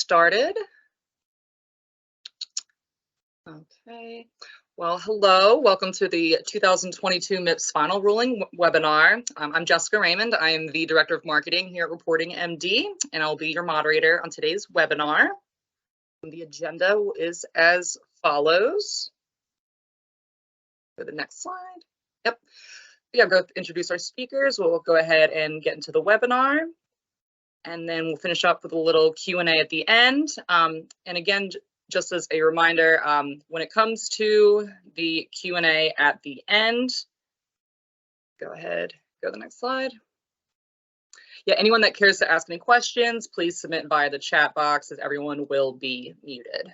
started. Okay. Well, hello. Welcome to the 2022 MIPS Final Ruling webinar. I'm Jessica Raymond. I am the Director of Marketing here at ReportingMD, and I'll be your moderator on today's webinar. The agenda is as follows. For the next slide. Yep. Yeah, go introduce our speakers. We'll go ahead and get into the webinar. And then we'll finish up with a little Q&A at the end. And again, just as a reminder, when it comes to the Q&A at the end, go ahead, go to the next slide. Yeah, anyone that cares to ask any questions, please submit via the chat box as everyone will be muted.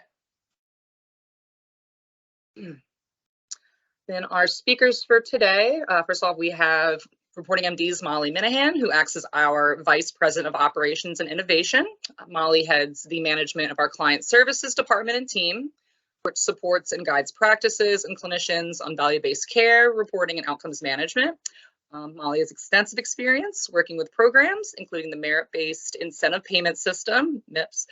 Then our speakers for today, first off, we have ReportingMD's Molly Minahan, who acts as our Vice President of Operations and Innovation. Molly heads the management of our Client Services Department and team, which supports and guides practices and clinicians on value-based care, reporting, and outcomes management. Molly has extensive experience working with programs, including the Merit-Based Incentive Payment System, MIPS,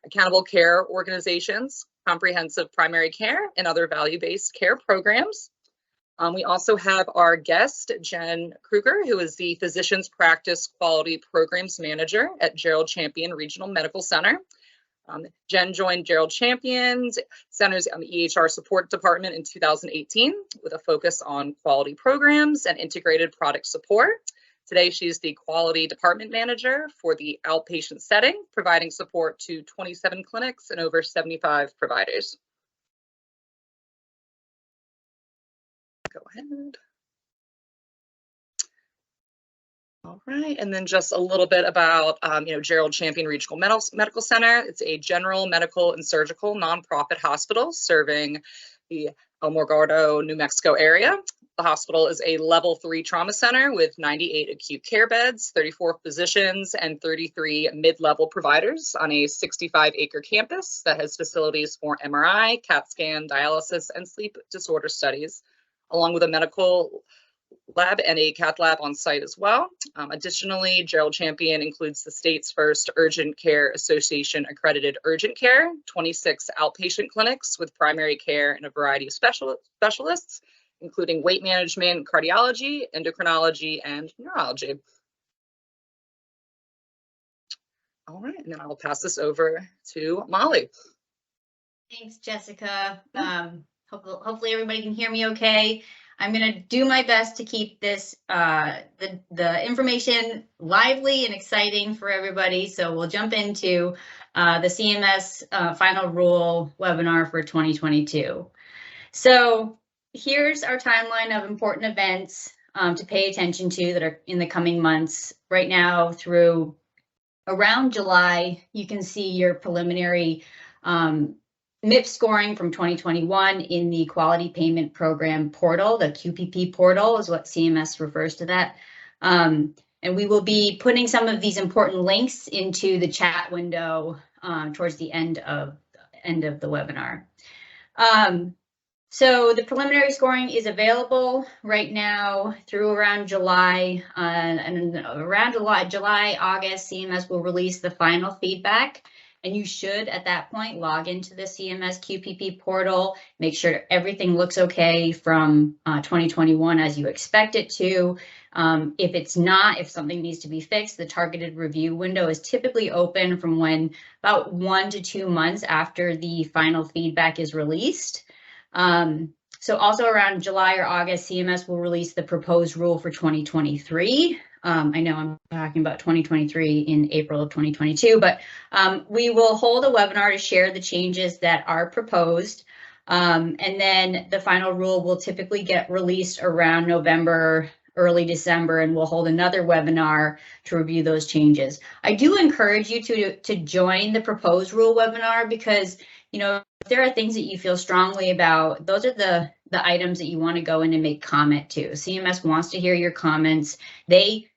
accountable care organizations, comprehensive primary care, and other value-based care programs. We also have our guest, Jen Kruger, who is the Physicians Practice Quality Programs Manager at Gerald Champion Regional Medical Center. Jen joined Gerald Champion's Centers on the EHR Support Department in 2018 with a focus on quality programs and integrated product support. Today, she's the Quality Department Manager for the outpatient setting, providing support to 27 clinics and over 75 providers. Go ahead. All right, and then just a little bit about Gerald Champion Regional Medical Center. It's a general medical and surgical nonprofit hospital serving the Alamogordo, New Mexico area. The hospital is a level 3 trauma center with 98 acute care beds, 34 physicians, and 33 mid-level providers on a 65-acre campus that has facilities for MRI, CAT scan, dialysis, and sleep disorder studies, along with a medical lab and a cath lab on site as well. Additionally, Gerald Champion includes the state's first Urgent Care Association accredited urgent care, 26 outpatient clinics with primary care and a variety of specialists, including weight management, cardiology, endocrinology, and neurology. All right, and then I'll pass this over to Molly. Thanks, Jessica. Hopefully everybody can hear me okay. I'm going to do my best to keep this the information lively and exciting for everybody. So we'll jump into the CMS Final Rule webinar for 2022. So here's our timeline of important events to pay attention to that are in the coming months. Right now through around July, you can see your preliminary MIPS scoring from 2021 in the Quality Payment Program portal. The QPP portal is what CMS refers to that. And we will be putting some of these important links into the chat window towards the end of the webinar. So the preliminary scoring is available right now through around July, and around July, August, CMS will release the final feedback. And you should, at that point, log into the CMS QPP portal, make sure everything looks okay from 2021 as you expect it to. If it's not, if something needs to be fixed, the targeted review window is typically open from when about 1 to 2 months after the final feedback is released. So also around July or August, CMS will release the proposed rule for 2023. I know I'm talking about 2023 in April of 2022, but we will hold a webinar to share the changes that are proposed. And then the final rule will typically get released around November, early December, and we'll hold another webinar to review those changes. I do encourage you to join the proposed rule webinar because, if there are things that you feel strongly about, those are the items that you want to go in and make comment to. CMS wants to hear your comments. They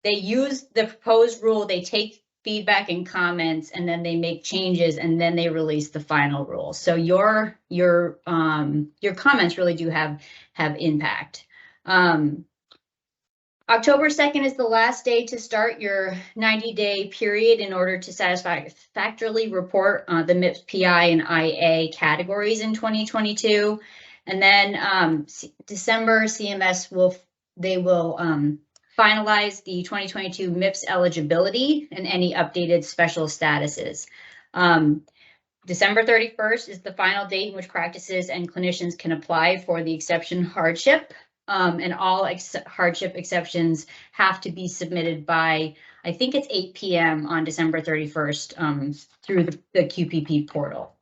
use the proposed rule, they take feedback and comments, and then they make changes, and then they release the final rule. So your comments really do have impact. October 2nd is the last day to start your 90-day period in order to satisfactorily report the MIPS PI and IA categories in 2022. And then December, CMS will finalize the 2022 MIPS eligibility and any updated special statuses. December 31st is the final date in which practices and clinicians can apply for the exception hardship. And all hardship exceptions have to be submitted by, I think it's 8 p.m. on December 31st through the QPP portal.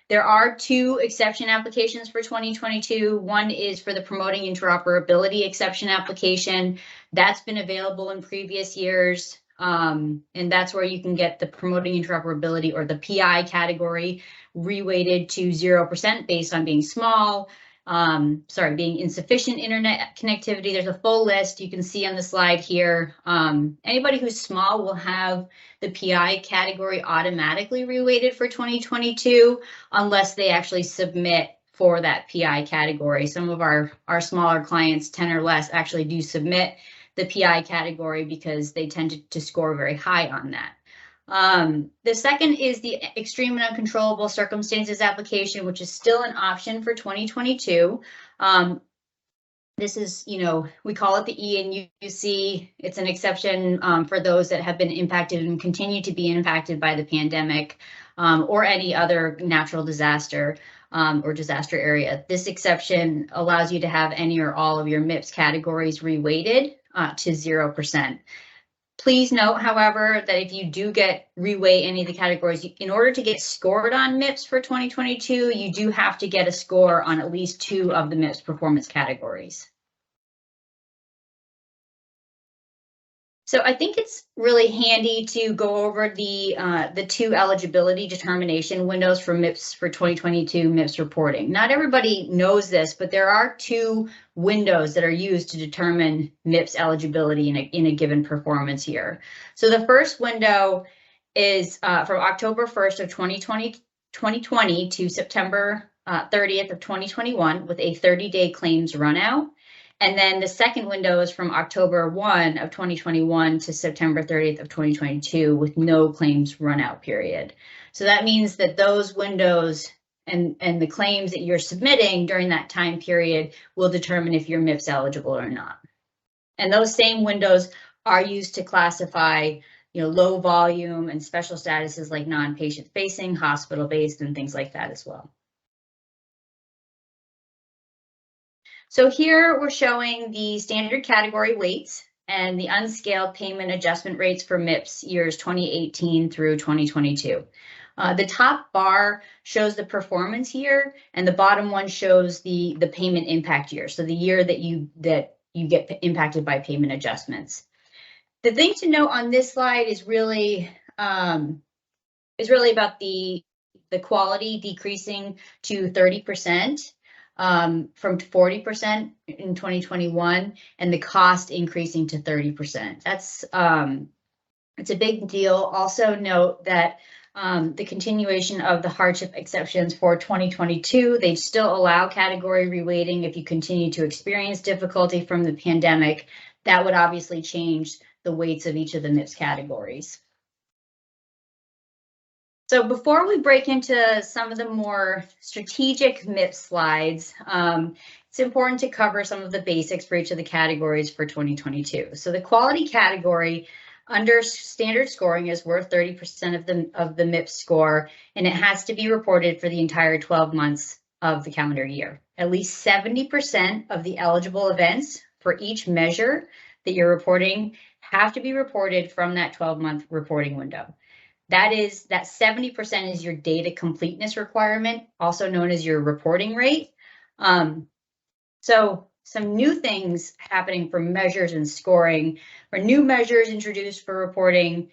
There are 2 exception applications for 2022. One is for the promoting interoperability exception application. That's been available in previous years. And that's where you can get the promoting interoperability or the PI category reweighted to 0% based on being small, being insufficient internet connectivity. There's a full list you can see on the slide here. Anybody who's small will have the PI category automatically reweighted for 2022 unless they actually submit for that PI category. Some of our smaller clients, 10 or less, actually do submit the PI category because they tend to score very high on that. The second is the extreme and uncontrollable circumstances application, which is still an option for 2022. This is, we call it the E and UC. It's an exception for those that have been impacted and continue to be impacted by the pandemic or any other natural disaster or disaster area. This exception allows you to have any or all of your MIPS categories reweighted to 0%. Please note, however, that if you do get reweight any of the categories, in order to get scored on MIPS for 2022, you do have to get a score on at least 2 of the MIPS performance categories. So I think it's really handy to go over the 2 eligibility determination windows for MIPS for 2022 MIPS reporting. Not everybody knows this, but there are 2 windows that are used to determine MIPS eligibility in a given performance year. So the first window is from October 1st of 2020 to September 30th of 2021 with a 30-day claims runout. And then the second window is from October 1 of 2021 to September 30th of 2022 with no claims runout period. So that means that those windows and the claims that you're submitting during that time period will determine if you're MIPS eligible or not. And those same windows are used to classify, low volume and special statuses like non-patient facing, hospital based, and things like that as well. So here we're showing the standard category weights and the unscaled payment adjustment rates for MIPS years 2018 through 2022. The top bar shows the performance year, and the bottom one shows the payment impact year. So the year that you get impacted by payment adjustments. The thing to note on this slide is really about the quality decreasing to 30%. From 40% in 2021 and the cost increasing to 30%. That's it's a big deal. Also note that the continuation of the hardship exceptions for 2022, they still allow category reweighting if you continue to experience difficulty from the pandemic. That would obviously change the weights of each of the MIPS categories. So before we break into some of the more strategic MIPS slides, it's important to cover some of the basics for each of the categories for 2022. So the quality category under standard scoring is worth 30% of the MIPS score, and it has to be reported for the entire 12 months of the calendar year. At least 70% of the eligible events for each measure that you're reporting have to be reported from that 12-month reporting window. That 70% is your data completeness requirement, also known as your reporting rate. So some new things happening for measures and scoring, or new measures introduced for reporting.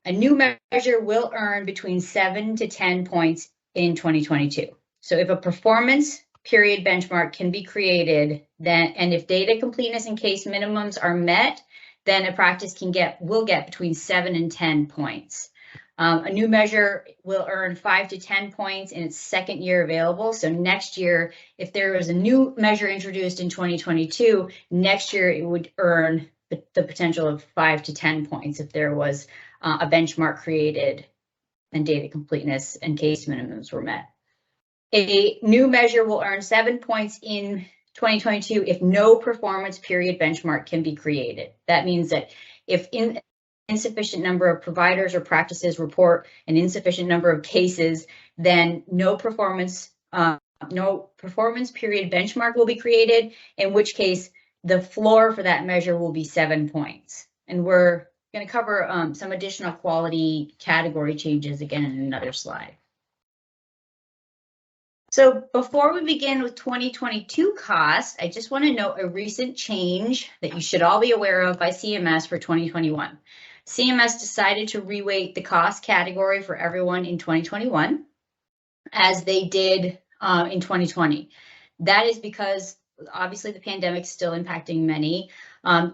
A new measure will earn between 7 to 10 points in 2022. So if a performance period benchmark can be created, and if data completeness and case minimums are met, then a practice will get between 7 and 10 points. A new measure will earn 5 to 10 points in its second year available. So next year, if there was a new measure introduced in 2022, next year it would earn the potential of 5 to 10 points if there was a benchmark created and data completeness and case minimums were met. A new measure will earn 7 points in 2022 if no performance period benchmark can be created. That means that if insufficient number of providers or practices report an insufficient number of cases, then no performance period benchmark will be created, in which case the floor for that measure will be 7 points. And we're going to cover some additional quality category changes again in another slide. So before we begin with 2022 costs, I just want to note a recent change that you should all be aware of by CMS for 2021. CMS decided to reweight the cost category for everyone in 2021, as they did in 2020. That is because obviously the pandemic is still impacting many.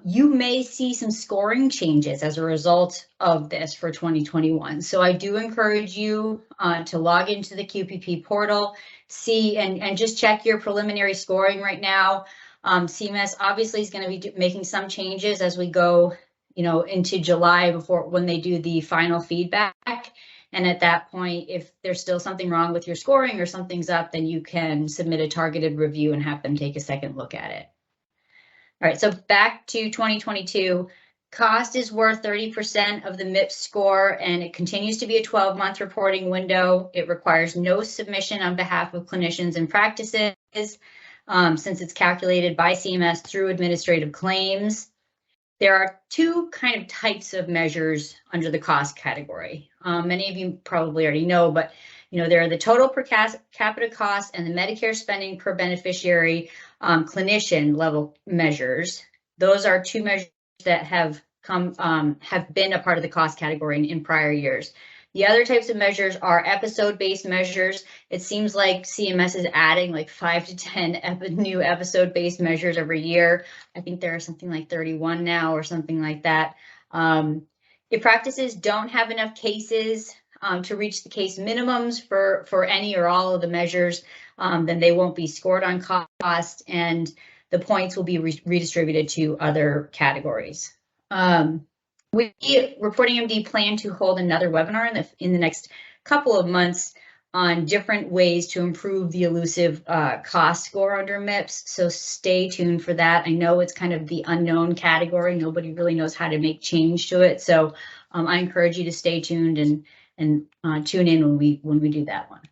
You may see some scoring changes as a result of this for 2021. So I do encourage you to log into the QPP portal, see and just check your preliminary scoring right now. CMS obviously is going to be making some changes as we go, into July when they do the final feedback. And at that point, if there's still something wrong with your scoring or something's up, then you can submit a targeted review and have them take a second look at it. All right, so back to 2022. Cost is worth 30% of the MIPS score, and it continues to be a 12-month reporting window. It requires no submission on behalf of clinicians and practices, since it's calculated by CMS through administrative claims. There are two kind of types of measures under the cost category. Many of you probably already know, but there are the total per capita cost and the Medicare spending per beneficiary clinician level measures. Those are two measures that have been a part of the cost category in prior years. The other types of measures are episode-based measures. It seems like CMS is adding like 5 to 10 new episode-based measures every year. I think there are something like 31 now or something like that. If practices don't have enough cases to reach the case minimums for any or all of the measures, then they won't be scored on cost, and the points will be redistributed to other categories. We, ReportingMD, plan to hold another webinar in the next couple of months on different ways to improve the elusive cost score under MIPS. So stay tuned for that. I know it's kind of the unknown category. Nobody really knows how to make change to it. So I encourage you to stay tuned and tune in when we do that one.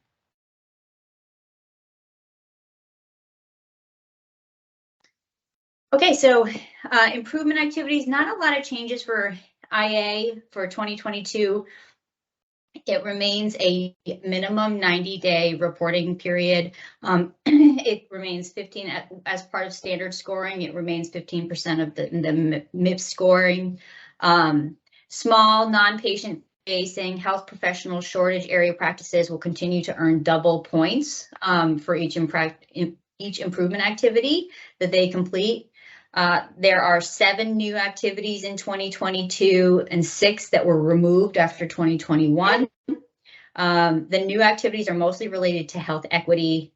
Okay, so improvement activities, not a lot of changes for IA for 2022. It remains a minimum 90-day reporting period. It remains 15 as part of standard scoring. It remains 15% of the MIPS scoring. Small non-patient facing health professional shortage area practices will continue to earn double points for each improvement activity that they complete. There are 7 new activities in 2022 and 6 that were removed after 2021. The new activities are mostly related to health equity.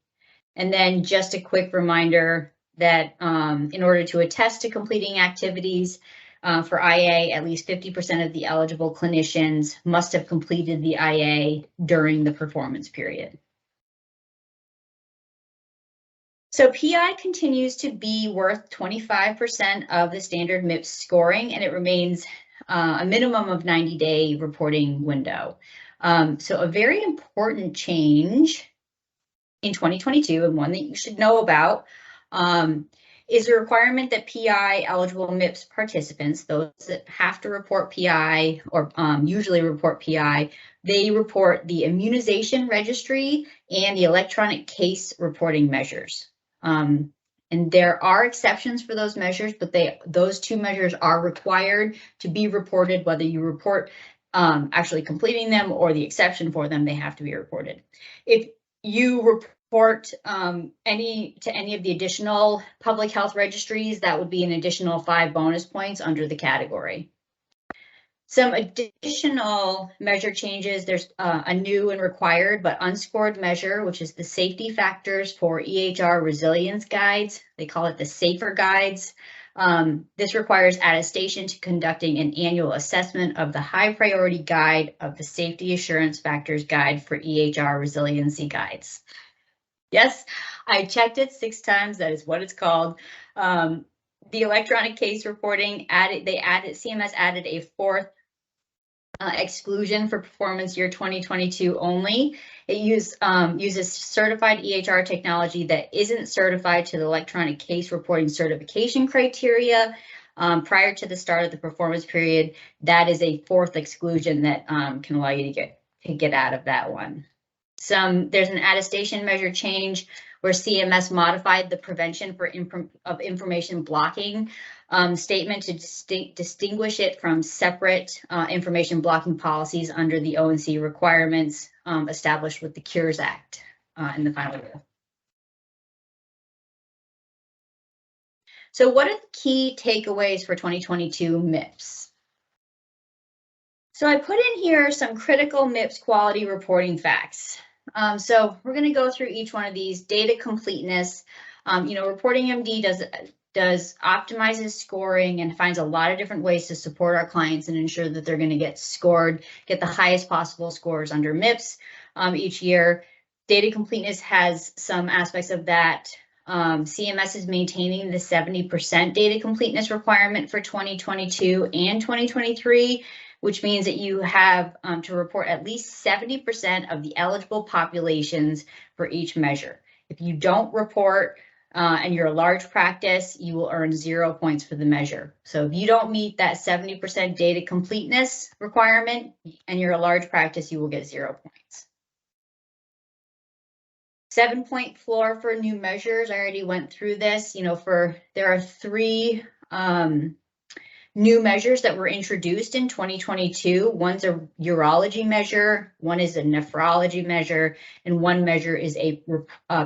And then just a quick reminder that in order to attest to completing activities for IA, at least 50% of the eligible clinicians must have completed the IA during the performance period. So PI continues to be worth 25% of the standard MIPS scoring, and it remains a minimum of 90-day reporting window. So a very important change in 2022, and one that you should know about, is the requirement that PI eligible MIPS participants, those that have to report PI or usually report PI, they report the immunization registry and the electronic case reporting measures. And there are exceptions for those measures, but those 2 measures are required to be reported, whether you report actually completing them or the exception for them, they have to be reported. If you report any of the additional public health registries, that would be an additional 5 bonus points under the category. Some additional measure changes. There's a new and required but unscored measure, which is the safety factors for EHR resilience guides. They call it the SAFER guides. This requires attestation to conducting an annual assessment of the high priority guide of the Safety Assurance Factors Guide for EHR Resiliency Guides. Yes, I checked it 6 times. That is what it's called. The electronic case reporting CMS added a 4th exclusion for performance year 2022 only. It uses certified EHR technology that isn't certified to the electronic case reporting certification criteria prior to the start of the performance period. That is a 4th exclusion that can allow you to get out of that one. There's an attestation measure change where CMS modified the prevention of information blocking statement to distinguish it from separate information blocking policies under the O&C requirements established with the Cures Act in the final rule. So what are the key takeaways for 2022 MIPS? So I put in here some critical MIPS quality reporting facts. So we're going to go through each one of these. Data completeness. ReportingMD optimizes scoring and finds a lot of different ways to support our clients and ensure that they're going to get the highest possible scores under MIPS each year. Data completeness has some aspects of that. CMS is maintaining the 70% data completeness requirement for 2022 and 2023. Which means that you have to report at least 70% of the eligible populations for each measure. If you don't report and you're a large practice, you will earn 0 points for the measure. So if you don't meet that 70% data completeness requirement and you're a large practice, you will get 0 points. 7-point floor for new measures. I already went through this. There are 3 new measures that were introduced in 2022. One's a urology measure, one is a nephrology measure, and one measure is a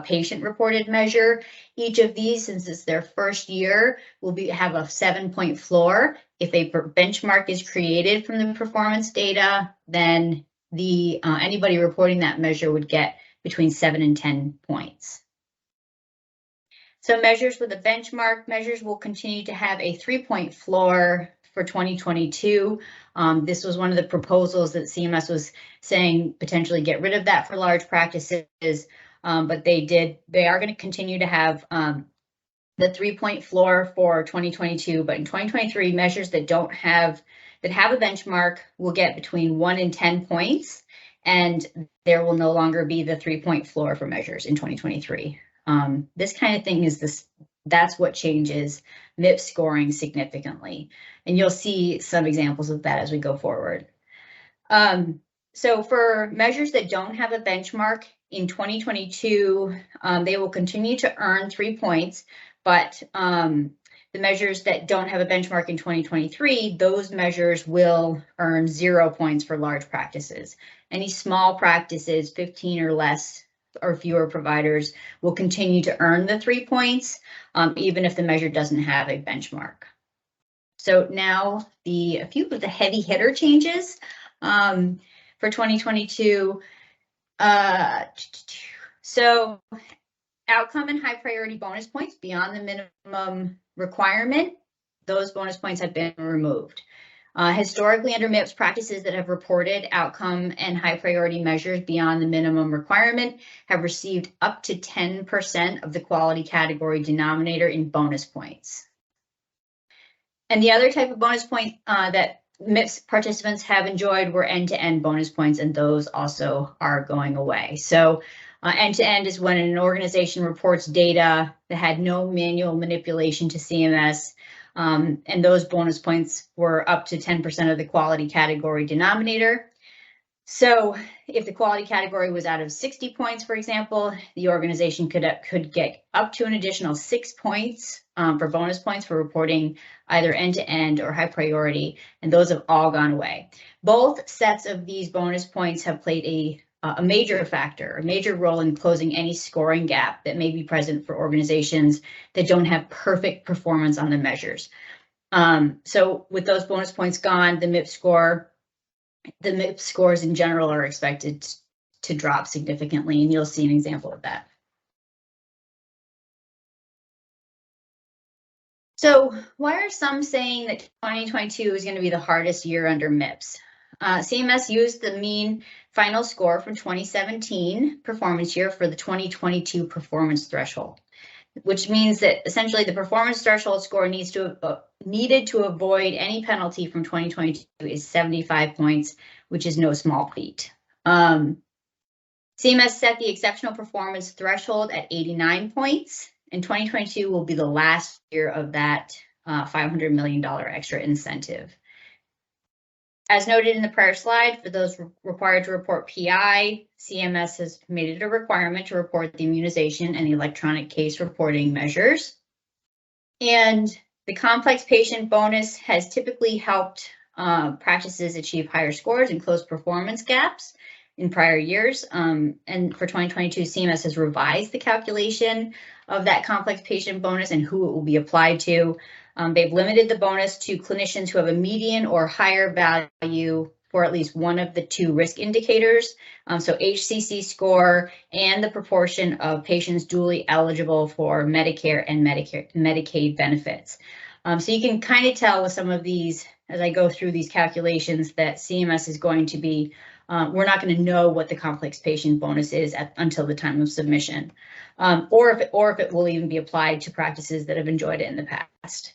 patient-reported measure. Each of these, since it's their first year, will have a 7-point floor. If a benchmark is created from the performance data, then anybody reporting that measure would get between 7 and 10 points. So measures with a benchmark measures will continue to have a 3-point floor for 2022. This was one of the proposals that CMS was saying potentially get rid of that for large practices, but they are going to continue to have the 3-point floor for 2022. But in 2023, measures that have a benchmark will get between 1 and 10 points, and there will no longer be the 3-point floor for measures in 2023. This kind of thing that's what changes MIPS scoring significantly. And you'll see some examples of that as we go forward. So for measures that don't have a benchmark in 2022, they will continue to earn 3 points, but the measures that don't have a benchmark in 2023, those measures will earn 0 points for large practices. Any small practices, 15 or less, or fewer providers will continue to earn the 3 points, even if the measure doesn't have a benchmark. So now a few of the heavy hitter changes for 2022. So outcome and high priority bonus points beyond the minimum requirement, those bonus points have been removed. Historically, under MIPS, practices that have reported outcome and high priority measures beyond the minimum requirement have received up to 10% of the quality category denominator in bonus points. And the other type of bonus point that MIPS participants have enjoyed were end-to-end bonus points, and those also are going away. So end-to-end is when an organization reports data that had no manual manipulation to CMS. And those bonus points were up to 10% of the quality category denominator. So if the quality category was out of 60 points, for example, the organization could get up to an additional 6 points for bonus points for reporting either end-to-end or high priority, and those have all gone away. Both sets of these bonus points have played a major role in closing any scoring gap that may be present for organizations that don't have perfect performance on the measures. So with those bonus points gone, the MIPS scores in general are expected to drop significantly, and you'll see an example of that. So why are some saying that 2022 is going to be the hardest year under MIPS? CMS used the mean final score from 2017 performance year for the 2022 performance threshold, which means that essentially the performance threshold score needed to avoid any penalty from 2022 is 75 points, which is no small feat. CMS set the exceptional performance threshold at 89 points, and 2022 will be the last year of that $500 million extra incentive. As noted in the prior slide, for those required to report PI, CMS has made it a requirement to report the immunization and the electronic case reporting measures. And the complex patient bonus has typically helped practices achieve higher scores and close performance gaps in prior years. And for 2022, CMS has revised the calculation of that complex patient bonus and who it will be applied to. They've limited the bonus to clinicians who have a median or higher value for at least one of the two risk indicators. So HCC score and the proportion of patients duly eligible for Medicare and Medicaid benefits. So you can kind of tell with some of these, as I go through these calculations, that CMS is going to be, we're not going to know what the complex patient bonus is until the time of submission, or if it will even be applied to practices that have enjoyed it in the past.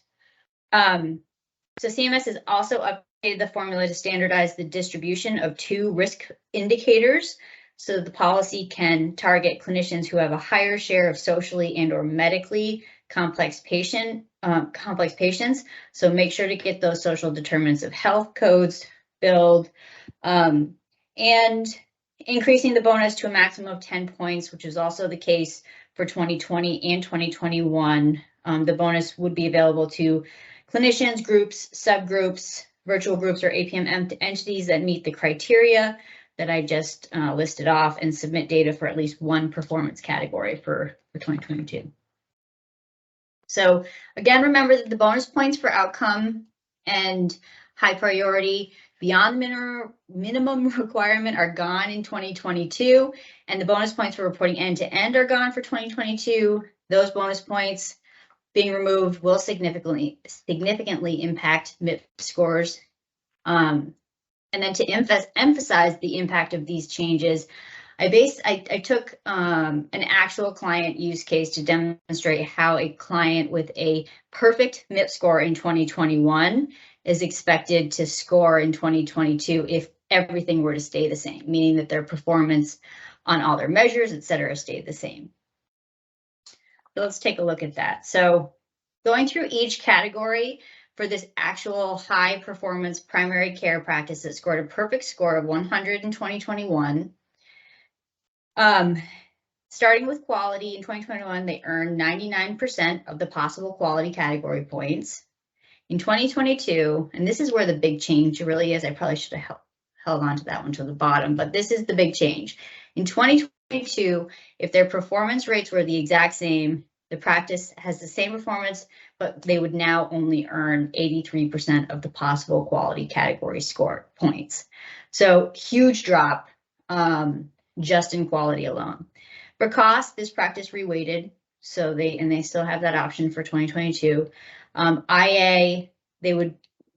So CMS has also updated the formula to standardize the distribution of two risk indicators so that the policy can target clinicians who have a higher share of socially and or medically complex patients. So make sure to get those social determinants of health codes filled, and increasing the bonus to a maximum of 10 points, which is also the case for 2020 and 2021. The bonus would be available to clinicians, groups, subgroups, virtual groups, or APM entities that meet the criteria that I just listed off and submit data for at least one performance category for 2022. So again, remember that the bonus points for outcome and high priority beyond minimum requirement are gone in 2022, and the bonus points for reporting end-to-end are gone for 2022. Those bonus points being removed will significantly impact MIPS scores. And then to emphasize the impact of these changes, I took an actual client use case to demonstrate how a client with a perfect MIPS score in 2021 is expected to score in 2022 if everything were to stay the same, meaning that their performance on all their measures, et cetera, stayed the same. So let's take a look at that. So going through each category for this actual high performance primary care practice that scored a perfect score of 100 in 2021. Starting with quality in 2021, they earned 99% of the possible quality category points. In 2022, and this is where the big change really is, I probably should have held on to that one to the bottom, but this is the big change. In 2022, if their performance rates were the exact same, the practice has the same performance, but they would now only earn 83% of the possible quality category score points. So huge drop just in quality alone. For cost, this practice reweighted, so they still have that option for 2022. IA,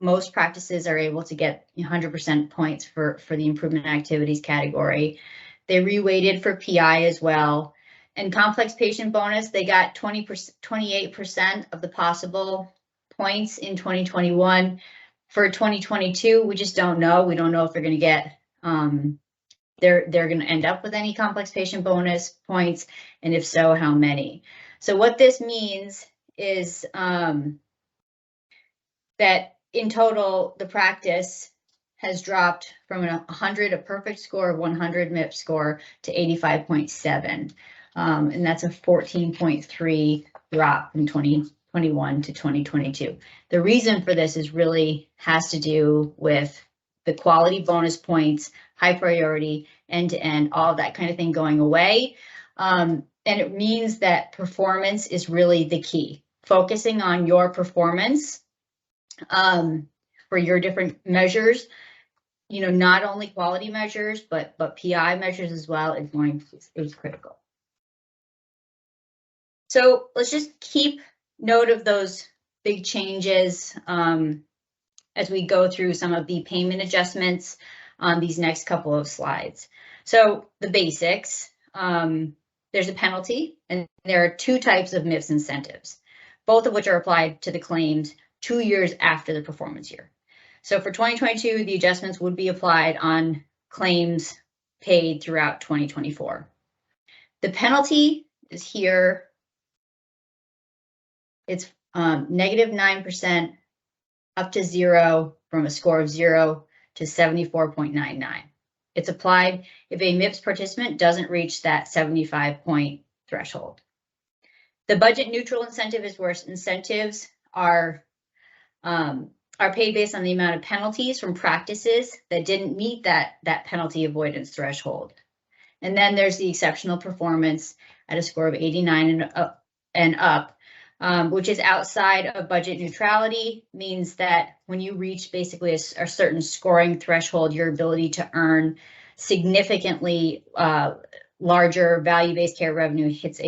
most practices are able to get 100% points for the improvement activities category. They reweighted for PI as well. And complex patient bonus, they got 28% of the possible points in 2021. For 2022, we just don't know. We don't know if they're going to get, they're going to end up with any complex patient bonus points, and if so, how many. So what this means is that in total, the practice has dropped from a perfect score of 100 MIPS score to 85.7. And that's a 14.3 drop from 2021 to 2022. The reason for this has to do with the quality bonus points, high priority, end-to-end, all of that kind of thing going away. And it means that performance is really the key. Focusing on your performance for your different measures, not only quality measures, but PI measures as well is critical. So let's just keep note of those big changes as we go through some of the payment adjustments on these next couple of slides. So the basics, there's a penalty, and there are two types of MIPS incentives, both of which are applied to the claims 2 years after the performance year. So for 2022, the adjustments would be applied on claims paid throughout 2024. The penalty is here. It's -9% up to 0 from a score of 0 to 74.99. It's applied if a MIPS participant doesn't reach that 75-point threshold. The budget neutral incentive is where incentives are paid based on the amount of penalties from practices that didn't meet that penalty avoidance threshold. And then there's the exceptional performance at a score of 89 and up, which is outside of budget neutrality, means that when you reach basically a certain scoring threshold, your ability to earn significantly larger value-based care revenue hits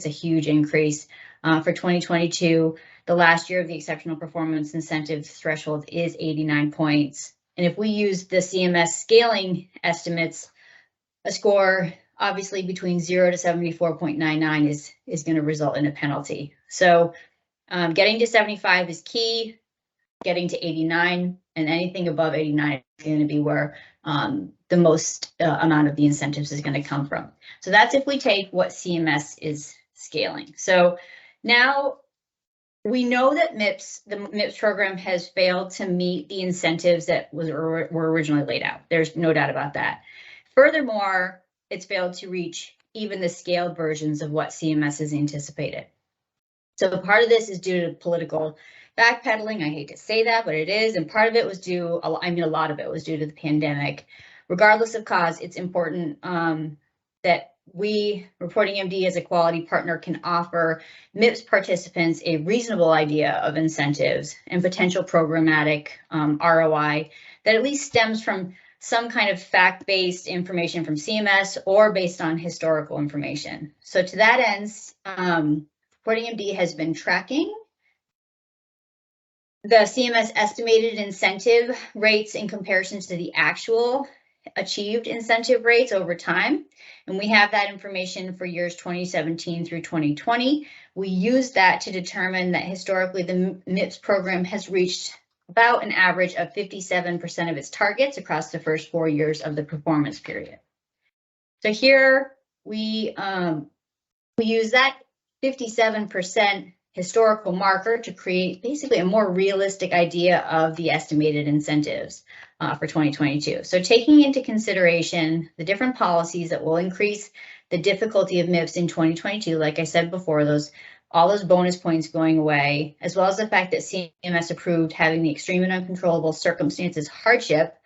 a huge increase. For 2022, the last year of the exceptional performance incentive threshold is 89 points. And if we use the CMS scaling estimates, a score obviously between 0 to 74.99 is going to result in a penalty. So getting to 75 is key. Getting to 89 and anything above 89 is going to be where the most amount of the incentives is going to come from. So that's if we take what CMS is scaling. So now we know that the MIPS program has failed to meet the incentives that were originally laid out. There's no doubt about that. Furthermore, it's failed to reach even the scaled versions of what CMS has anticipated. So part of this is due to political backpedaling. I hate to say that, but it is. And part of it was due, a lot of it was due to the pandemic. Regardless of cause, it's important that we, ReportingMD as a quality partner, can offer MIPS participants a reasonable idea of incentives and potential programmatic ROI that at least stems from some kind of fact-based information from CMS or based on historical information. So to that end, ReportingMD has been tracking the CMS estimated incentive rates in comparison to the actual achieved incentive rates over time. And we have that information for years 2017 through 2020. We use that to determine that historically the MIPS program has reached about an average of 57% of its targets across the first 4 years of the performance period. So here we use that 57% historical marker to create basically a more realistic idea of the estimated incentives for 2022. So taking into consideration the different policies that will increase the difficulty of MIPS in 2022, like I said before, all those bonus points going away, as well as the fact that CMS approved having the extreme and uncontrollable circumstances hardship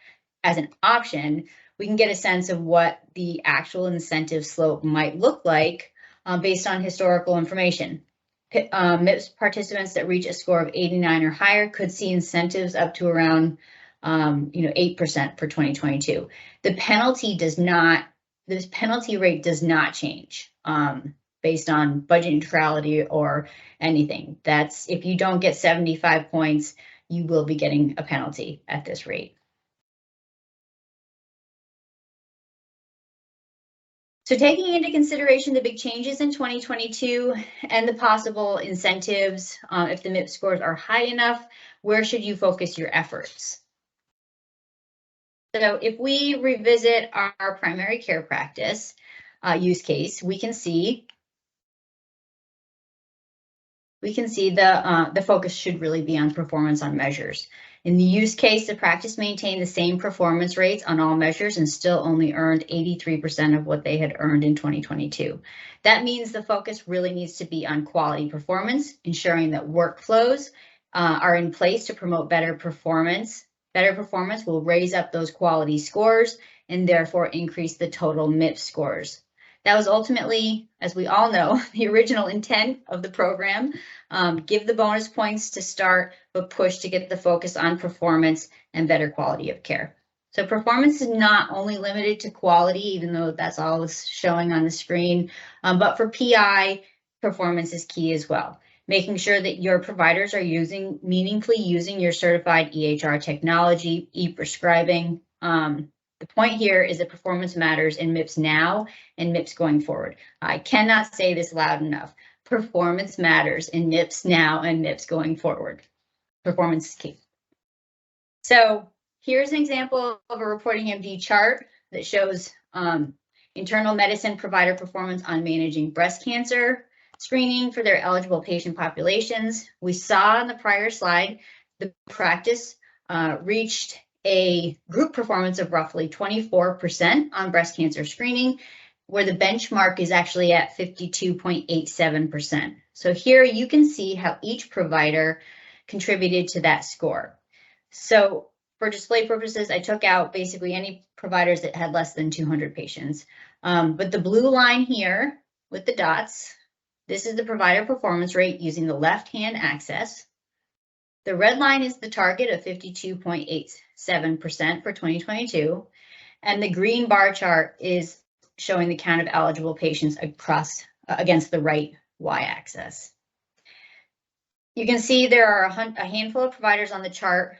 as an option, we can get a sense of what the actual incentive slope might look like based on historical information. MIPS participants that reach a score of 89 or higher could see incentives up to around 8% for 2022. The penalty this penalty rate does not change based on budget neutrality or anything. That's if you don't get 75 points, you will be getting a penalty at this rate. So taking into consideration the big changes in 2022 and the possible incentives, if the MIPS scores are high enough, where should you focus your efforts? So if we revisit our primary care practice use case, we can see the focus should really be on performance on measures. In the use case, the practice maintained the same performance rates on all measures and still only earned 83% of what they had earned in 2022. That means the focus really needs to be on quality performance, ensuring that workflows are in place to promote better performance. Better performance will raise up those quality scores and therefore increase the total MIPS scores. That was ultimately, as we all know, the original intent of the program. Give the bonus points to start, but push to get the focus on performance and better quality of care. So performance is not only limited to quality, even though that's all it's showing on the screen, but for PI, performance is key as well. making sure that your providers are meaningfully using your certified EHR technology, e-prescribing. The point here is that performance matters in MIPS now and MIPS going forward. I cannot say this loud enough. Performance matters in MIPS now and MIPS going forward. Performance is key. So here's an example of a ReportingMD chart that shows internal medicine provider performance on managing breast cancer screening for their eligible patient populations. We saw on the prior slide, the practice reached a group performance of roughly 24% on breast cancer screening, where the benchmark is actually at 52.87%. So here you can see how each provider contributed to that score. So for display purposes, I took out basically any providers that had less than 200 patients. But the blue line here with the dots, this is the provider performance rate using the left-hand axis. The red line is the target of 52.87% for 2022. And the green bar chart is showing the count of eligible patients across against the right y-axis. You can see there are a handful of providers on the chart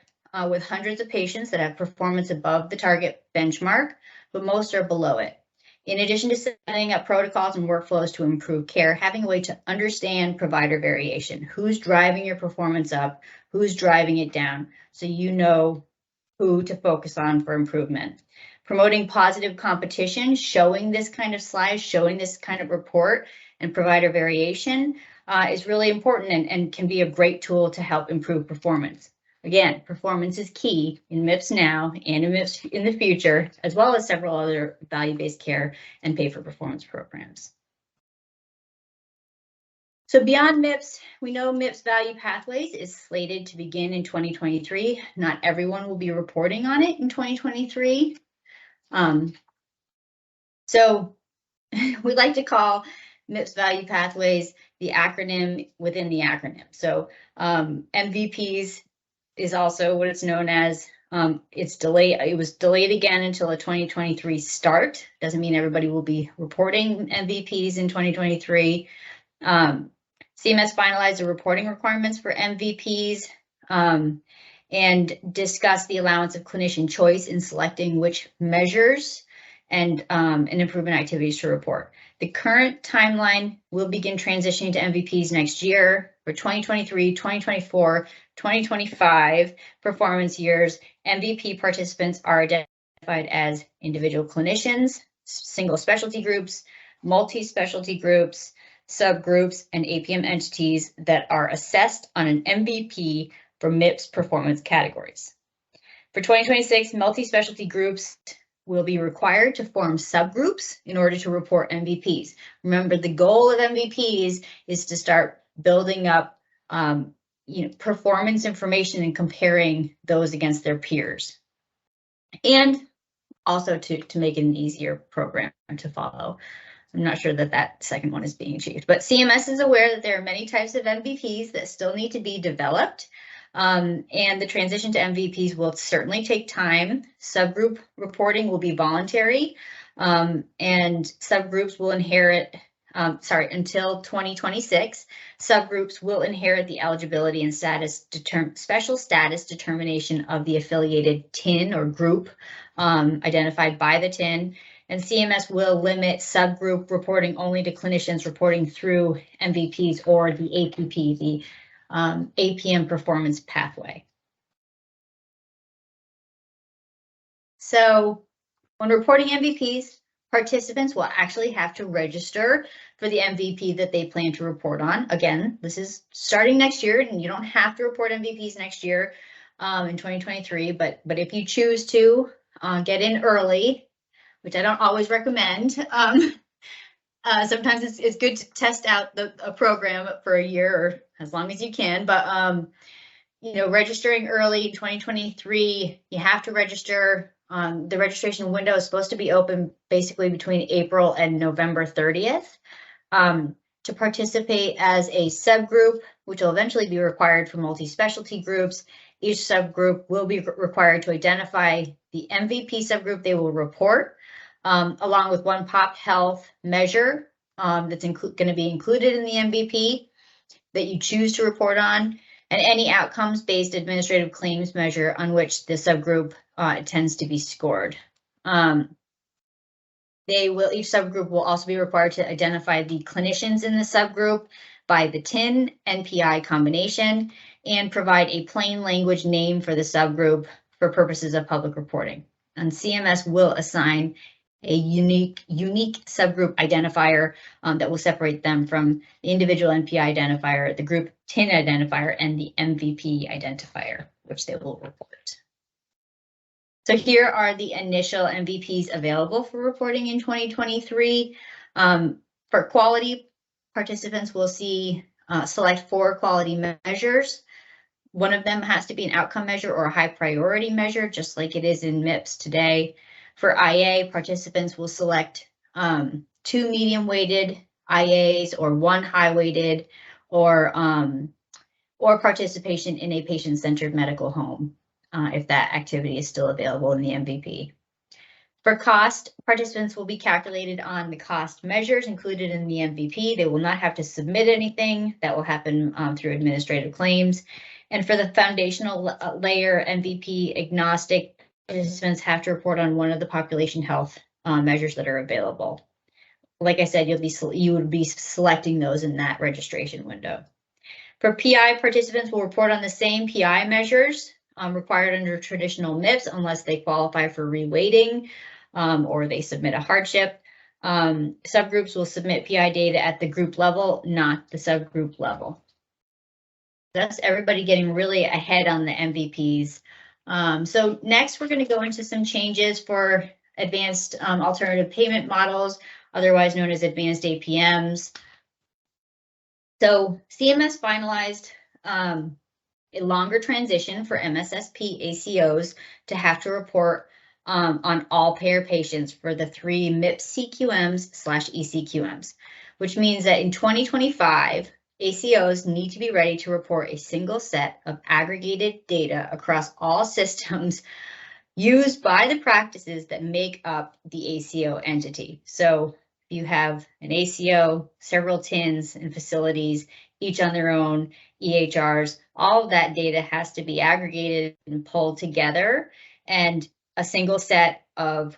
with hundreds of patients that have performance above the target benchmark, but most are below it. In addition to setting up protocols and workflows to improve care, having a way to understand provider variation, who's driving your performance up, who's driving it down, so you know who to focus on for improvement. Promoting positive competition, showing this kind of slide, showing this kind of report and provider variation is really important and can be a great tool to help improve performance. Again, performance is key in MIPS now and in MIPS in the future, as well as several other value-based care and pay-for-performance programs. So beyond MIPS, we know MIPS Value Pathways is slated to begin in 2023. Not everyone will be reporting on it in 2023. So we like to call MIPS Value Pathways the acronym within the acronym. So MVPs is also what it's known as. It's delayed. It was delayed again until a 2023 start. Doesn't mean everybody will be reporting MVPs in 2023. CMS finalized the reporting requirements for MVPs and discussed the allowance of clinician choice in selecting which measures and improvement activities to report. The current timeline will begin transitioning to MVPs next year. For 2023, 2024, 2025 performance years, MVP participants are identified as individual clinicians, single specialty groups, multi-specialty groups, subgroups, and APM entities that are assessed on an MVP for MIPS performance categories. For 2026, multi-specialty groups will be required to form subgroups in order to report MVPs. Remember, the goal of MVPs is to start building up performance information and comparing those against their peers. And also to make it an easier program to follow. I'm not sure that that second one is being achieved, but CMS is aware that there are many types of MVPs that still need to be developed. And the transition to MVPs will certainly take time. Subgroup reporting will be voluntary, and subgroups will inherit, until 2026, subgroups will inherit the eligibility and special status determination of the affiliated TIN or group identified by the TIN. And CMS will limit subgroup reporting only to clinicians reporting through MVPs or the APP, the APM performance pathway. So when reporting MVPs, participants will actually have to register for the MVP that they plan to report on. Again, this is starting next year, and you don't have to report MVPs next year in 2023, but if you choose to get in early, which I don't always recommend, sometimes it's good to test out a program for a year or as long as you can, but registering early in 2023, you have to register. The registration window is supposed to be open basically between April and November 30th. To participate as a subgroup, which will eventually be required for multi-specialty groups, each subgroup will be required to identify the MVP subgroup they will report, along with one pop health measure that's going to be included in the MVP. that you choose to report on, and any outcomes-based administrative claims measure on which the subgroup tends to be scored. Each subgroup will also be required to identify the clinicians in the subgroup by the TIN NPI combination and provide a plain language name for the subgroup for purposes of public reporting. And CMS will assign a unique subgroup identifier that will separate them from the individual NPI identifier, the group TIN identifier, and the MVP identifier, which they will report. So here are the initial MVPs available for reporting in 2023. For quality, participants will select 4 quality measures. One of them has to be an outcome measure or a high priority measure, just like it is in MIPS today. For IA, participants will select 2 medium weighted IAs or 1 high weighted, or participation in a patient-centered medical home, if that activity is still available in the MVP. For cost, participants will be calculated on the cost measures included in the MVP. They will not have to submit anything. That will happen through administrative claims. And for the foundational layer MVP agnostic, participants have to report on one of the population health measures that are available. Like I said, you would be selecting those in that registration window. For PI, participants will report on the same PI measures required under traditional MIPS unless they qualify for reweighting or they submit a hardship. Subgroups will submit PI data at the group level, not the subgroup level. That's everybody getting really ahead on the MVPs. So next, we're going to go into some changes for advanced alternative payment models, otherwise known as advanced APMs. So CMS finalized a longer transition for MSSP ACOs to have to report on all payer patients for the 3 MIPS CQMs/ECQMs, which means that in 2025, ACOs need to be ready to report a single set of aggregated data across all systems used by the practices that make up the ACO entity. So you have an ACO, several TINs and facilities, each on their own, EHRs, all of that data has to be aggregated and pulled together, and a single set of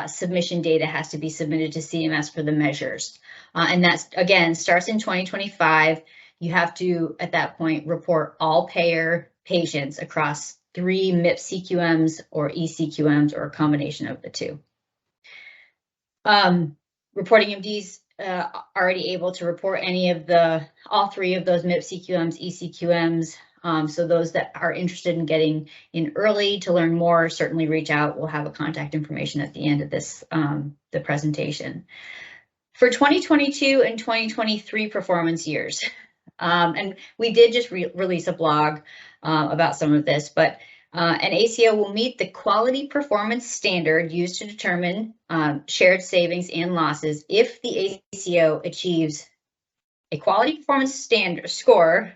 submission data has to be submitted to CMS for the measures. And that's, again, starts in 2025. You have to, at that point, report all payer patients across 3 MIPS CQMs or ECQMs or a combination of the 2. ReportingMD's already able to report all 3 of those MIPS CQMs, ECQMs. So those that are interested in getting in early to learn more, certainly reach out. We'll have a contact information at the end of this, the presentation. For 2022 and 2023 performance years, and we did just release a blog about some of this, but an ACO will meet the quality performance standard used to determine shared savings and losses if the ACO achieves a quality performance standard score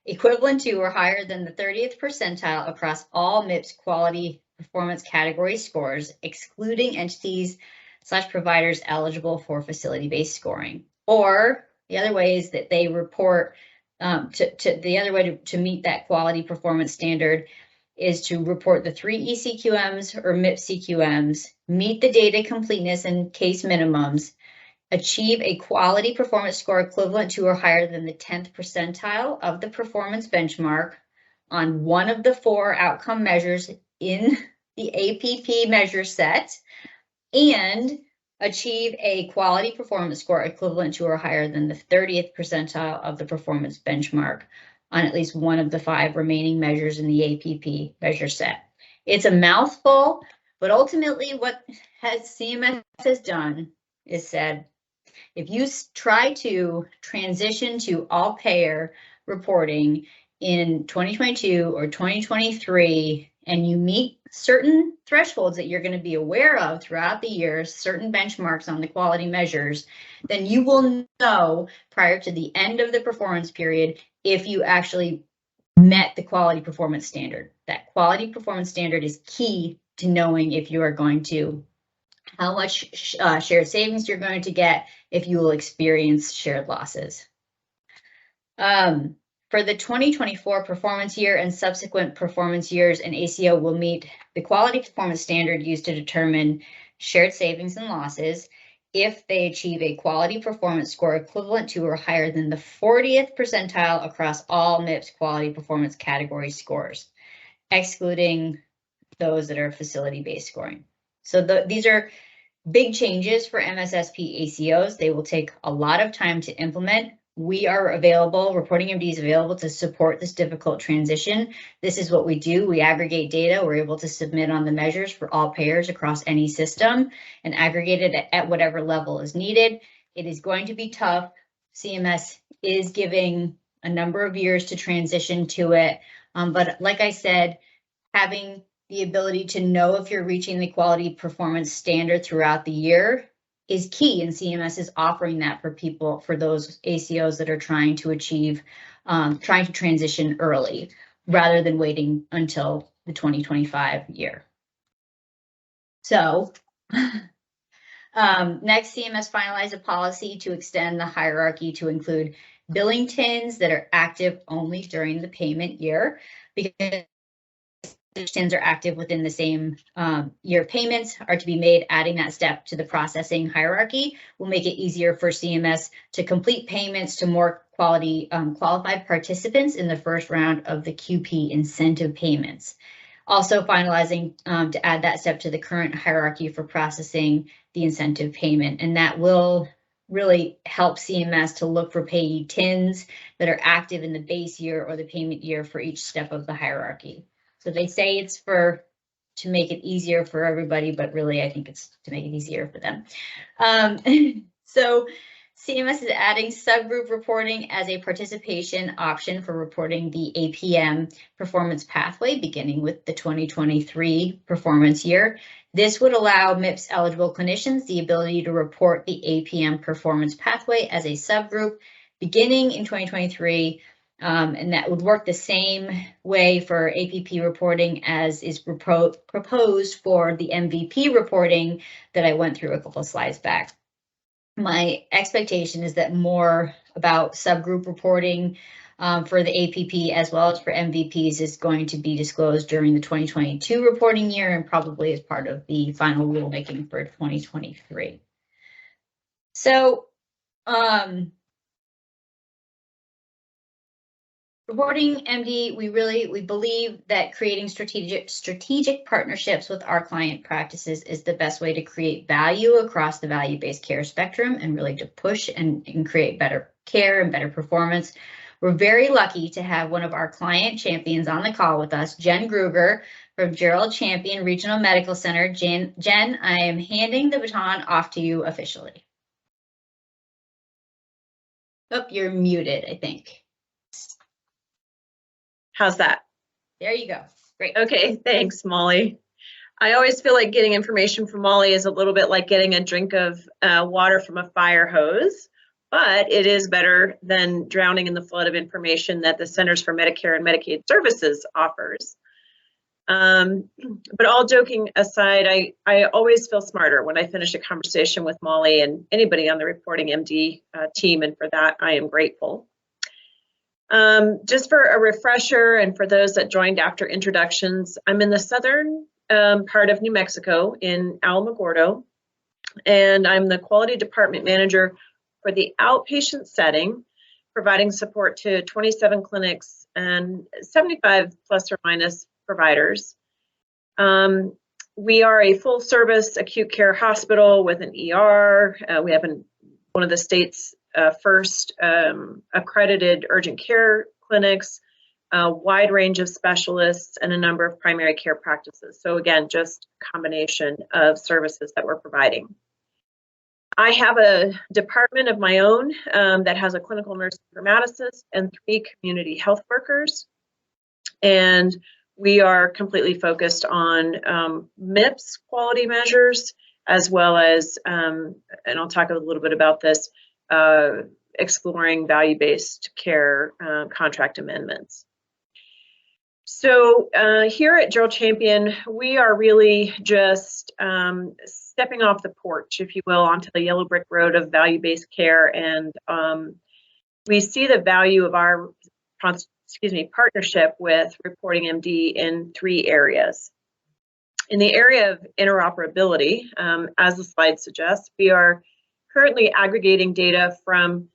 equivalent to or higher than the 30th percentile across all MIPS quality performance category scores, excluding entities/providers eligible for facility-based scoring. Or the other way is that they report the other way to meet that quality performance standard is to report the 3 ECQMs or MIPS CQMs, meet the data completeness and case minimums, achieve a quality performance score equivalent to or higher than the 10th percentile of the performance benchmark on one of the 4 outcome measures in the APP measure set, and achieve a quality performance score equivalent to or higher than the 30th percentile of the performance benchmark on at least one of the 5 remaining measures in the APP measure set. It's a mouthful, but ultimately what CMS has done is said, if you try to transition to all payer reporting in 2022 or 2023, and you meet certain thresholds that you're going to be aware of throughout the year, certain benchmarks on the quality measures, then you will know prior to the end of the performance period if you actually met the quality performance standard. That quality performance standard is key to knowing if you are going to, how much shared savings you're going to get, if you will experience shared losses. For the 2024 performance year and subsequent performance years, an ACO will meet the quality performance standard used to determine shared savings and losses if they achieve a quality performance score equivalent to or higher than the 40th percentile across all MIPS quality performance category scores, excluding those that are facility-based scoring. So these are big changes for MSSP ACOs. They will take a lot of time to implement. We are available, ReportingMD is available to support this difficult transition. This is what we do. We aggregate data. We're able to submit on the measures for all payers across any system and aggregate it at whatever level is needed. It is going to be tough. CMS is giving a number of years to transition to it. But like I said, having the ability to know if you're reaching the quality performance standard throughout the year is key, and CMS is offering that for people, for those ACOs that are trying to achieve, trying to transition early rather than waiting until the 2025 year. So next, CMS finalized a policy to extend the hierarchy to include Billingtons that are active only during the payment year, because Billingtons are active within the same year. Payments are to be made. Adding that step to the processing hierarchy will make it easier for CMS to complete payments to more qualified participants in the first round of the QP incentive payments. Also finalizing to add that step to the current hierarchy for processing the incentive payment, and that will really help CMS to look for payee TINs that are active in the base year or the payment year for each step of the hierarchy. So they say it's to make it easier for everybody, but really I think it's to make it easier for them. So CMS is adding subgroup reporting as a participation option for reporting the APM performance pathway beginning with the 2023 performance year. This would allow MIPS eligible clinicians the ability to report the APM performance pathway as a subgroup beginning in 2023. And that would work the same way for APP reporting as is proposed for the MVP reporting that I went through a couple of slides back. My expectation is that more about subgroup reporting for the APP as well as for MVPs is going to be disclosed during the 2022 reporting year and probably as part of the final rulemaking for 2023. So, ReportingMD, we believe that creating strategic partnerships with our client practices is the best way to create value across the value-based care spectrum and really to push and create better care and better performance. We're very lucky to have one of our client champions on the call with us, Jen Gruger from Gerald Champion Regional Medical Center. Jen, I am handing the baton off to you officially. Oh, you're muted, I think. How's that? There you go. Great. Okay, thanks, Molly. I always feel like getting information from Molly is a little bit like getting a drink of water from a fire hose, but it is better than drowning in the flood of information that the Centers for Medicare and Medicaid Services offers. But all joking aside, I always feel smarter when I finish a conversation with Molly and anybody on the ReportingMD team, and for that I am grateful. Just for a refresher and for those that joined after introductions, I'm in the southern part of New Mexico in Alamogordo, and I'm the quality department manager for the outpatient setting, providing support to 27 clinics and 75 plus or minus providers. We are a full service acute care hospital with an ER. We have one of the state's first accredited urgent care clinics, a wide range of specialists, and a number of primary care practices. So again, just a combination of services that we're providing. I have a department of my own that has a clinical nurse informaticist and 3 community health workers. And we are completely focused on MIPS quality measures, as well as, and I'll talk a little bit about this, exploring value-based care contract amendments. So here at Gerald Champion, we are really just stepping off the porch, if you will, onto the yellow brick road of value-based care and we see the value of our partnership with ReportingMD in 3 areas. In the area of interoperability, as the slide suggests, we are currently aggregating data from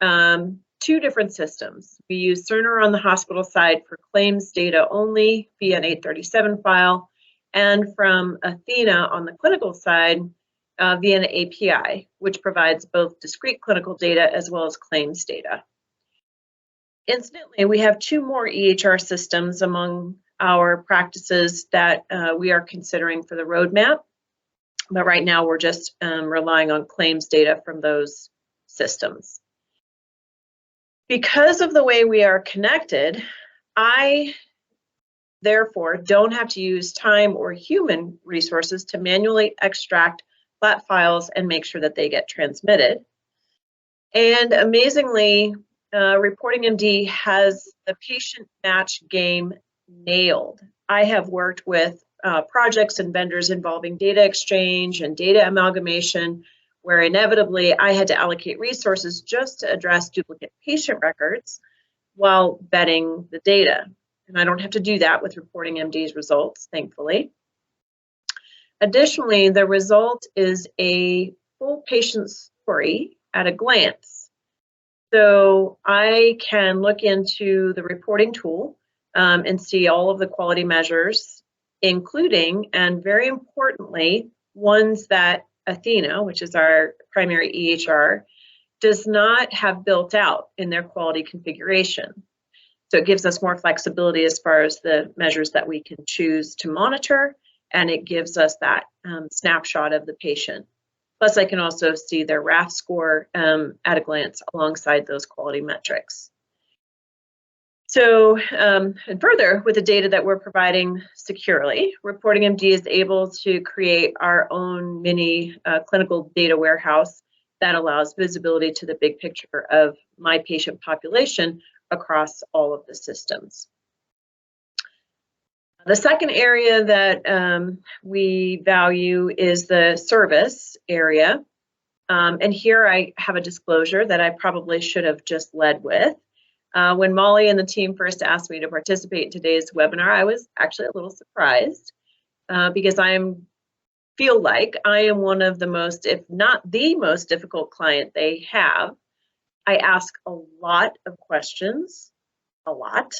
2 different systems. We use Cerner on the hospital side for claims data only via an 837 file, and from Athena on the clinical side via an API, which provides both discrete clinical data as well as claims data. Incidentally, we have 2 more EHR systems among our practices that we are considering for the roadmap, but right now we're just relying on claims data from those systems. Because of the way we are connected, I therefore don't have to use time or human resources to manually extract flat files and make sure that they get transmitted. And amazingly, ReportingMD has the patient match game nailed. I have worked with projects and vendors involving data exchange and data amalgamation, where inevitably I had to allocate resources just to address duplicate patient records while vetting the data. And I don't have to do that with ReportingMD's results, thankfully. Additionally, the result is a full patient story at a glance. So I can look into the reporting tool and see all of the quality measures, including, and very importantly, ones that Athena, which is our primary EHR, does not have built out in their quality configuration. So it gives us more flexibility as far as the measures that we can choose to monitor, and it gives us that snapshot of the patient. Plus, I can also see their RAF score at a glance alongside those quality metrics. So, and further, with the data that we're providing securely, ReportingMD is able to create our own mini clinical data warehouse that allows visibility to the big picture of my patient population across all of the systems. The second area that we value is the service area. And here I have a disclosure that I probably should have just led with. When Molly and the team first asked me to participate in today's webinar, I was actually a little surprised because feel like I am one of the most, if not the most difficult client they have. I ask a lot of questions, a lot.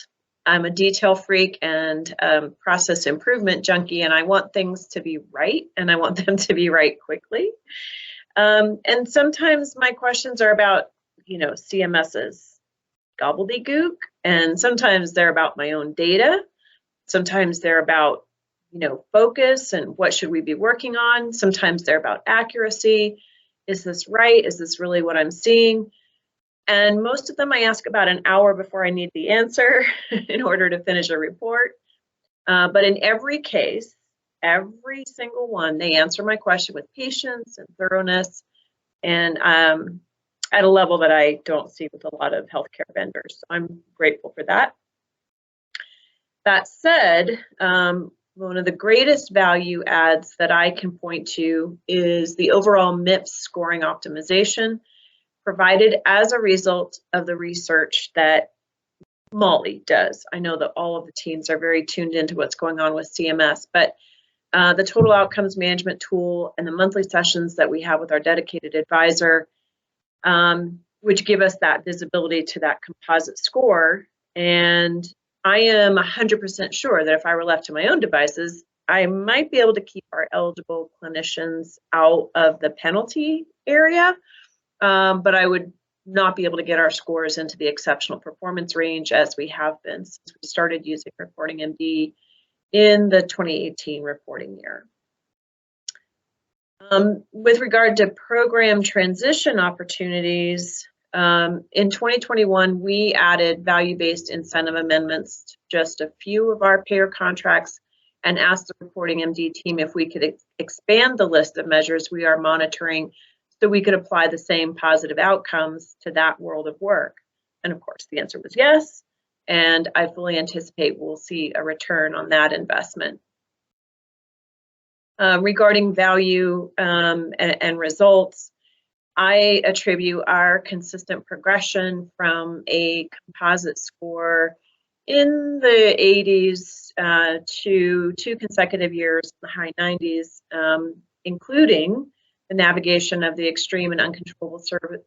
I'm a detail freak and process improvement junkie, and I want things to be right, and I want them to be right quickly. And sometimes my questions are about, CMS's gobbledygook, and sometimes they're about my own data. Sometimes they're about, focus and what should we be working on. Sometimes they're about accuracy. Is this right? Is this really what I'm seeing? And most of them I ask about an hour before I need the answer in order to finish a report. But in every case, every single one, they answer my question with patience and thoroughness, and at a level that I don't see with a lot of healthcare vendors. So I'm grateful for that. That said, one of the greatest value adds that I can point to is the overall MIPS scoring optimization provided as a result of the research that Molly does. I know that all of the teams are very tuned into what's going on with CMS, but the total outcomes management tool and the monthly sessions that we have with our dedicated advisor, which give us that visibility to that composite score. And I am 100% sure that if I were left to my own devices, I might be able to keep our eligible clinicians out of the penalty area, but I would not be able to get our scores into the exceptional performance range as we have been since we started using ReportingMD in the 2018 reporting year. With regard to program transition opportunities, in 2021, we added value-based incentive amendments to just a few of our payer contracts and asked the ReportingMD team if we could expand the list of measures we are monitoring so we could apply the same positive outcomes to that world of work. And of course, the answer was yes, and I fully anticipate we'll see a return on that investment. Regarding value and results, I attribute our consistent progression from a composite score in the 80s to 2 consecutive years in the high 90s, including the navigation of the extreme and uncontrollable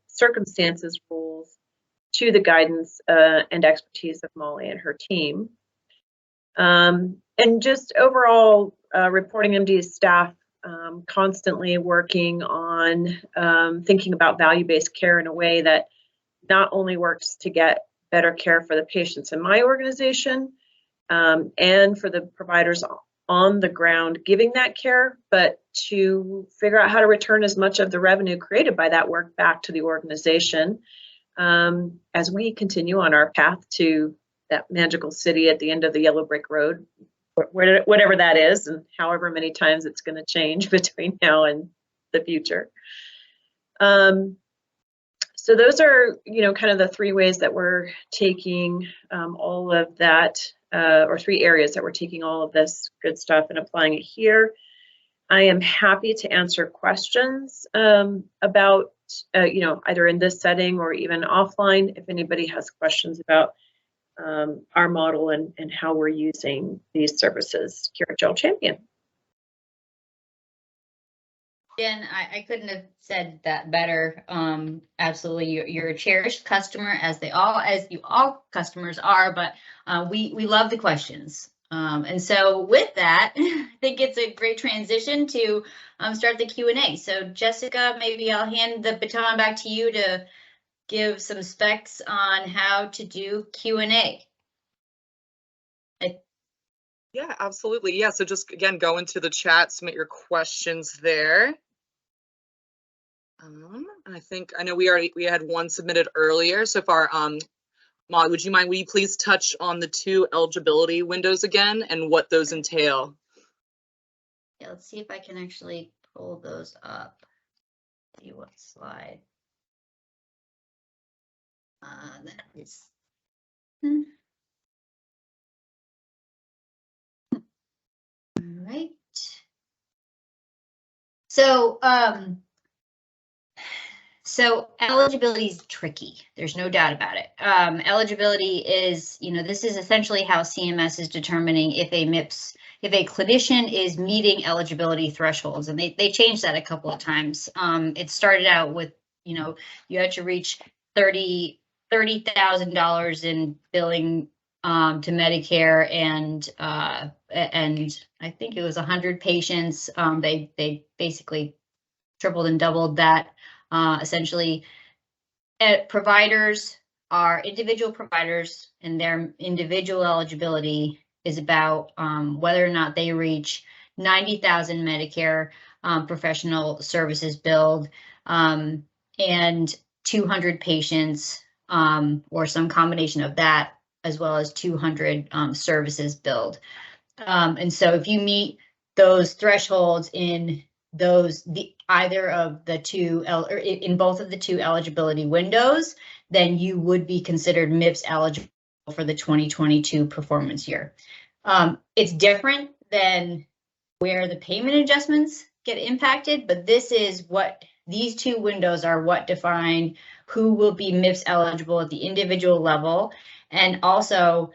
circumstances rules to the guidance and expertise of Molly and her team. And just overall, ReportingMD's staff constantly working on thinking about value-based care in a way that not only works to get better care for the patients in my organization and for the providers on the ground giving that care, but to figure out how to return as much of the revenue created by that work back to the organization as we continue on our path to that magical city at the end of the yellow brick road, whatever that is, and however many times it's going to change between now and the future. So those are, kind of the 3 ways that we're taking all of that, or 3 areas that we're taking all of this good stuff and applying it here. I am happy to answer questions about, either in this setting or even offline, if anybody has questions about our model and how we're using these services here at Joel Champion. Jen, I couldn't have said that better. Absolutely, you're a cherished customer, as you all customers are. But we love the questions, and so with that, I think it's a great transition to start the Q&A. So Jessica, maybe I'll hand the baton back to you to give some specs on how to do Q&A. Yeah, absolutely. Yeah, so just again, go into the chat, submit your questions there. And I know we had one submitted earlier so far. Molly, will you please touch on the 2 eligibility windows again and what those entail? Yeah, let's see if I can actually pull those up. See what slide. That is. All right. So eligibility is tricky. There's no doubt about it. Eligibility is, this is essentially how CMS is determining if a clinician is meeting eligibility thresholds, and they changed that a couple of times. It started out with, you had to reach $30,000 in billing to Medicare, and I think it was 100 patients. They basically tripled and doubled that. Essentially, providers are individual providers, and their individual eligibility is about whether or not they reach 90,000 Medicare professional services billed and 200 patients or some combination of that, as well as 200 services billed. And so if you meet those thresholds in either of the 2 or in both of the 2 eligibility windows, then you would be considered MIPS eligible for the 2022 performance year. It's different than where the payment adjustments get impacted, but this is what these 2 windows are what define who will be MIPS eligible at the individual level, and also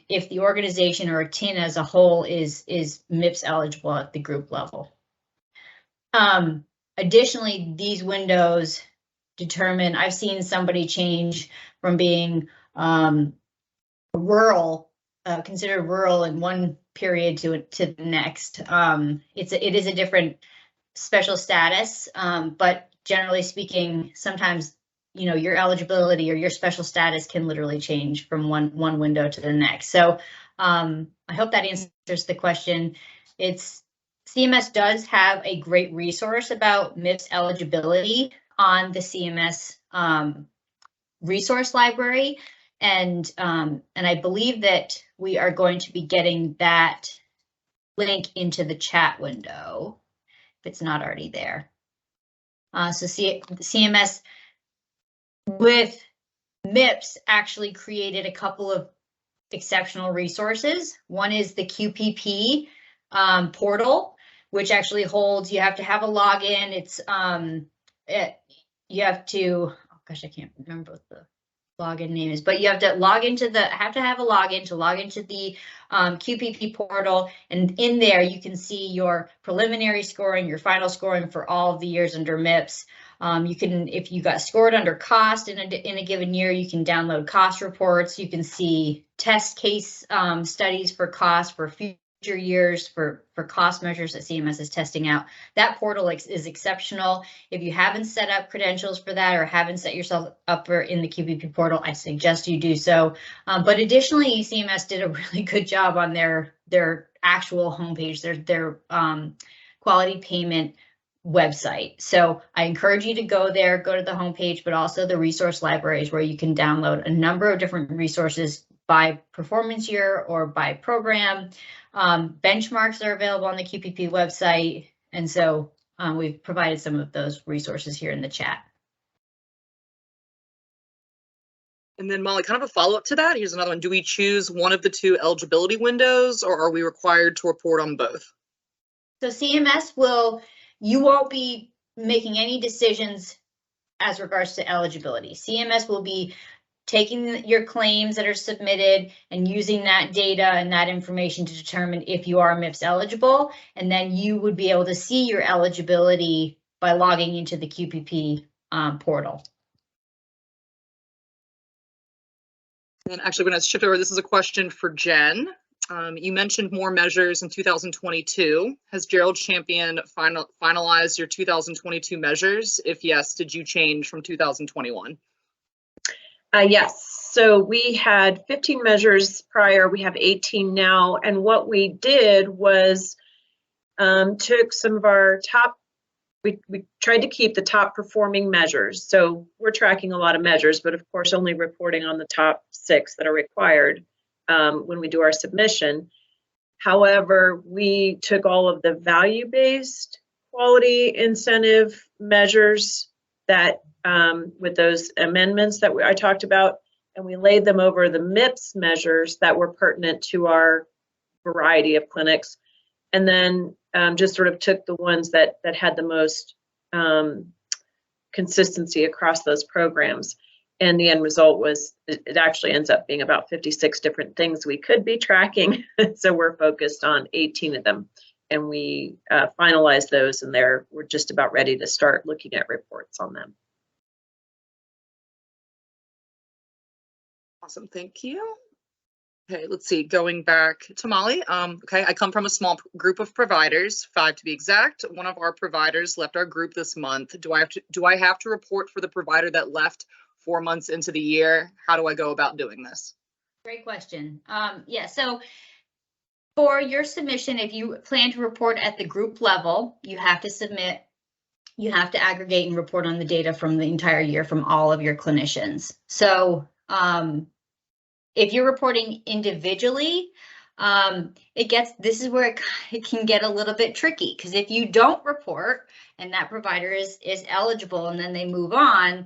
if the organization or a TIN as a whole is MIPS eligible at the group level. Additionally, these windows determine, I've seen somebody change from being rural, considered rural in one period to the next. It is a different special status, but generally speaking, sometimes your eligibility or your special status can literally change from one window to the next. So I hope that answers the question. CMS does have a great resource about MIPS eligibility on the CMS resource library, and I believe that we are going to be getting that link into the chat window if it's not already there. So CMS with MIPS actually created a couple of exceptional resources. One is the QPP portal, which actually holds, you have to have a login. It's you have to, oh gosh, I can't remember what the login name is, but you have to log into the, have to have a login to log into the QPP portal. And in there, you can see your preliminary scoring, your final scoring for all of the years under MIPS. You can, if you got scored under cost in a given year, you can download cost reports. You can see test case studies for cost for future years for cost measures that CMS is testing out. That portal is exceptional. If you haven't set up credentials for that or haven't set yourself up in the QPP portal, I suggest you do so. But additionally, CMS did a really good job on their actual homepage, their quality payment website. So I encourage you to go there, go to the homepage, but also the resource libraries where you can download a number of different resources by performance year or by program. Benchmarks are available on the QPP website. And so we've provided some of those resources here in the chat. And then Molly, kind of a follow-up to that, here's another one. Do we choose one of the two eligibility windows or are we required to report on both? So CMS will, you won't be making any decisions as regards to eligibility. CMS will be taking your claims that are submitted and using that data and that information to determine if you are MIPS eligible, and then you would be able to see your eligibility by logging into the QPP portal. And actually, we're going to shift over. This is a question for Jen. You mentioned more measures in 2022. Has Gerald Champion finalized your 2022 measures? If yes, did you change from 2021? Yes, so we had 15 measures prior, we have 18 now, and what we did was took some of our top, we tried to keep the top performing measures. So we're tracking a lot of measures, but of course only reporting on the top 6 that are required when we do our submission. However, we took all of the value-based quality incentive measures that with those amendments that I talked about, and we laid them over the MIPS measures that were pertinent to our variety of clinics, and then just sort of took the ones that had the most consistency across those programs. And the end result was, it actually ends up being about 56 different things we could be tracking. So we're focused on 18 of them, and we finalized those, and we're just about ready to start looking at reports on them. Awesome, thank you. Okay, let's see, going back to Molly. Okay, I come from a small group of providers, 5 to be exact. One of our providers left our group this month. Do I have to report for the provider that left 4 months into the year? How do I go about doing this? Great question. Yeah, so for your submission, if you plan to report at the group level, you have to submit, you have to aggregate and report on the data from the entire year from all of your clinicians. So if you're reporting individually, this is where it can get a little bit tricky, because if you don't report and that provider is eligible and then they move on,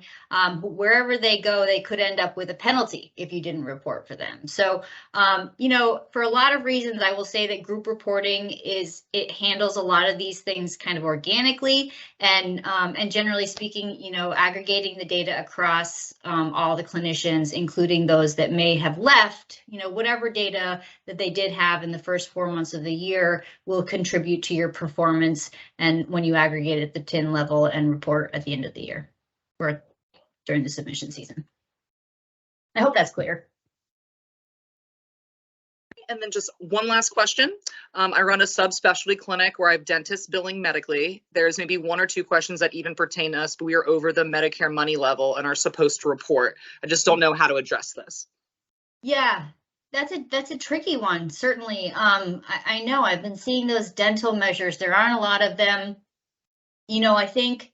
wherever they go, they could end up with a penalty if you didn't report for them. So, you know, for a lot of reasons, I will say that group reporting it handles a lot of these things kind of organically, and generally speaking, you know, aggregating the data across all the clinicians, including those that may have left, you know, whatever data that they did have in the first 4 months of the year will contribute to your performance, and when you aggregate at the TIN level and report at the end of the year or during the submission season. I hope that's clear. And then just one last question. I run a subspecialty clinic where I have dentists billing medically. There's maybe 1 or 2 questions that even pertain to us, but we are over the Medicare money level and are supposed to report. I just don't know how to address this. Yeah, that's a tricky one, certainly. I know I've been seeing those dental measures. There aren't a lot of them. You know, I think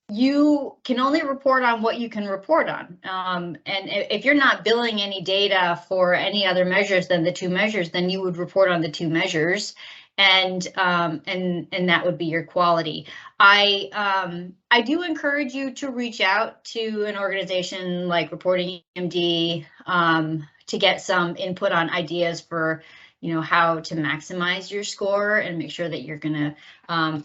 you can only report on what you can report on. And if you're not billing any data for any other measures than the 2 measures, then you would report on the 2 measures, and that would be your quality. I do encourage you to reach out to an organization like ReportingMD to get some input on ideas for, you know, how to maximize your score and make sure that you're going to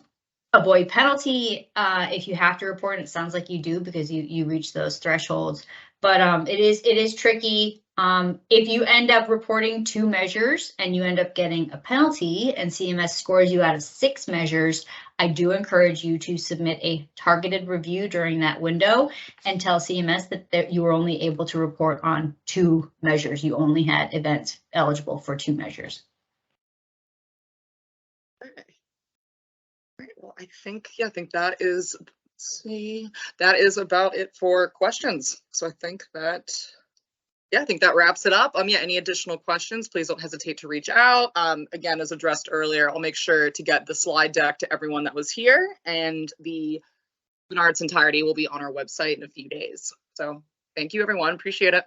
avoid penalty if you have to report. It sounds like you do because you reach those thresholds, but it is tricky. If you end up reporting 2 measures and you end up getting a penalty and CMS scores you out of 6 measures, I do encourage you to submit a targeted review during that window and tell CMS that you were only able to report on 2 measures. You only had events eligible for 2 measures. Okay. All right, well, I think that is, let's see, that is about it for questions. So I think that, I think that wraps it up. Any additional questions, please don't hesitate to reach out. Again, as addressed earlier, I'll make sure to get the slide deck to everyone that was here, and the webinar in its entirety will be on our website in a few days. So thank you, everyone. Appreciate it.